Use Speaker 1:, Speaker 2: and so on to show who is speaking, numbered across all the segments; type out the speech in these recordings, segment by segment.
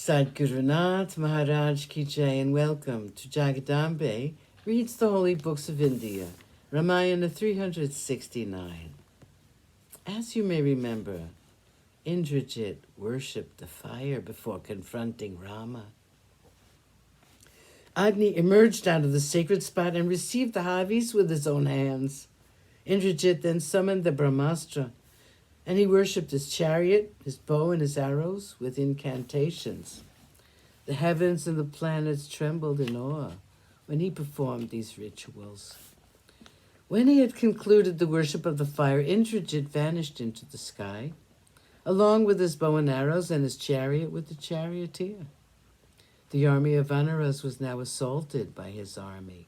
Speaker 1: Sadhgurunath Maharaj Ki Jai, and welcome to Jagadambe Reads the Holy Books of India, Ramayana 369. As you may remember, Indrajit worshipped the fire before confronting Rama. Agni emerged out of the sacred spot and received the Havis with his own hands. Indrajit then summoned the Brahmastra, and he worshipped his chariot, his bow, and his arrows with incantations. The heavens and the planets trembled in awe when he performed these rituals. When he had concluded the worship of the fire, Indrajit vanished into the sky, along with his bow and arrows and his chariot with the charioteer. The army of Vanaras was now assaulted by his army.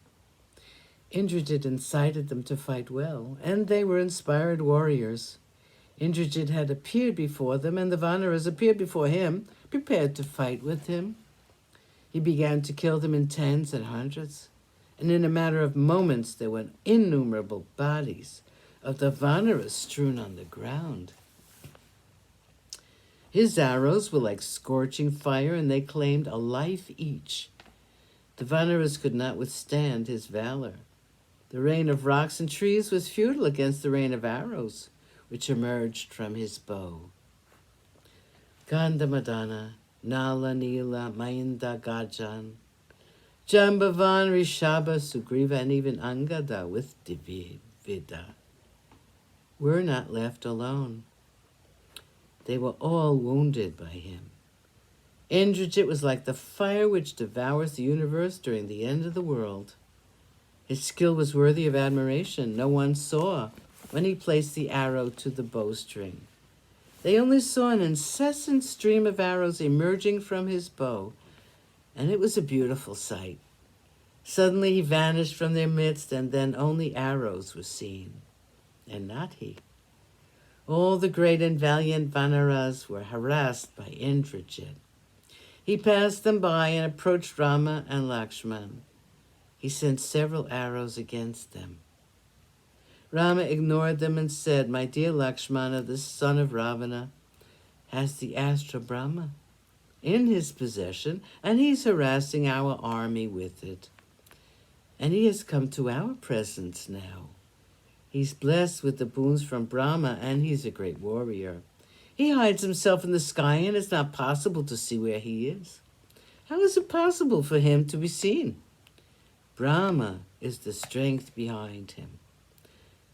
Speaker 1: Indrajit incited them to fight well, and they were inspired warriors. Indrajit had appeared before them, and the Vanaras appeared before him, prepared to fight with him. He began to kill them in tens and hundreds, and in a matter of moments there were innumerable bodies of the Vanaras strewn on the ground. His arrows were like scorching fire, and they claimed a life each. The Vanaras could not withstand his valor. The rain of rocks and trees was futile against the rain of arrows, which emerged from his bow. Gandhamadana, Nala, Nila, Mainda, Gajan, Jambavan, Rishaba, Sugriva, and even Angada with Divida were not left alone. They were all wounded by him. Indrajit was like the fire which devours the universe during the end of the world. His skill was worthy of admiration. No one saw when he placed the arrow to the bowstring. They only saw an incessant stream of arrows emerging from his bow, and it was a beautiful sight. Suddenly he vanished from their midst, and then only arrows were seen, and not he. All the great and valiant Vanaras were harassed by Indrajit. He passed them by and approached Rama and Lakshman. He sent several arrows against them. Rama ignored them and said, "My dear Lakshmana, the son of Ravana, has the Astra Brahma in his possession, and he's harassing our army with it. And he has come to our presence now. He's blessed with the boons from Brahma, and he's a great warrior. He hides himself in the sky, and it's not possible to see where he is. How is it possible for him to be seen? Brahma is the strength behind him.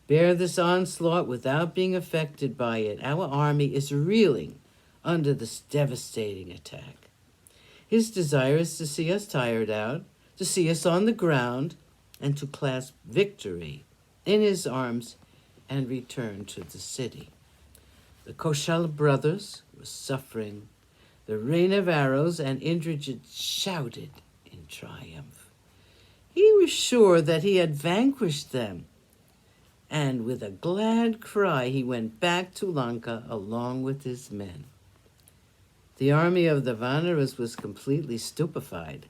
Speaker 1: Bear this onslaught without being affected by it. Our army is reeling under this devastating attack. His desire is to see us tired out, to see us on the ground, and to clasp victory in his arms and return to the city." The Koshala brothers were suffering the rain of arrows, and Indrajit shouted in triumph. He was sure that he had vanquished them, and with a glad cry he went back to Lanka along with his men. The army of the Vanaras was completely stupefied.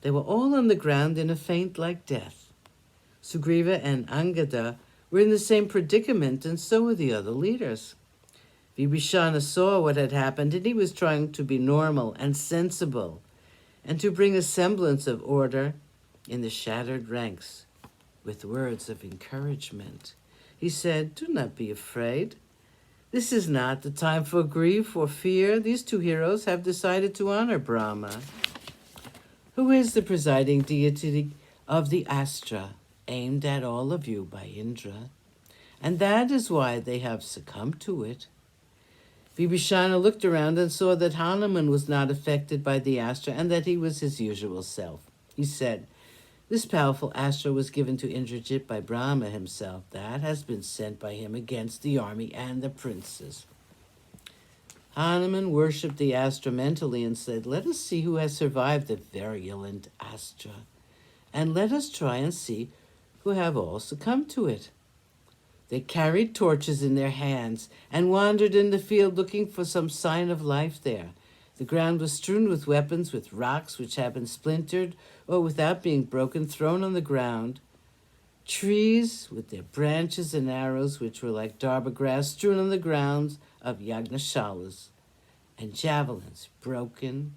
Speaker 1: They were all on the ground in a faint like death. Sugriva and Angada were in the same predicament, and so were the other leaders. Vibhishana saw what had happened, and he was trying to be normal and sensible, and to bring a semblance of order in the shattered ranks with words of encouragement. He said, "Do not be afraid. This is not the time for grief or fear. These two heroes have decided to honor Brahma, who is the presiding deity of the Astra, aimed at all of you by Indra, and that is why they have succumbed to it." Vibhishana looked around and saw that Hanuman was not affected by the Astra and that he was his usual self. He said, "This powerful Astra was given to Indrajit by Brahma himself. That has been sent by him against the army and the princes." Hanuman worshipped the Astra mentally and said, "Let us see who has survived the virulent Astra, and let us try and see who have all succumbed to it." They carried torches in their hands and wandered in the field looking for some sign of life there. The ground was strewn with weapons, with rocks which had been splintered or, without being broken, thrown on the ground. Trees with their branches and arrows, which were like darba grass, strewn on the grounds of Yagnashalas, and javelins broken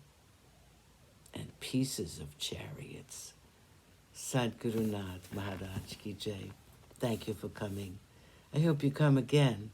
Speaker 1: and pieces of chariots. Sadhguru Nath Maharaj Ki Jai. Thank you for coming. I hope you come again.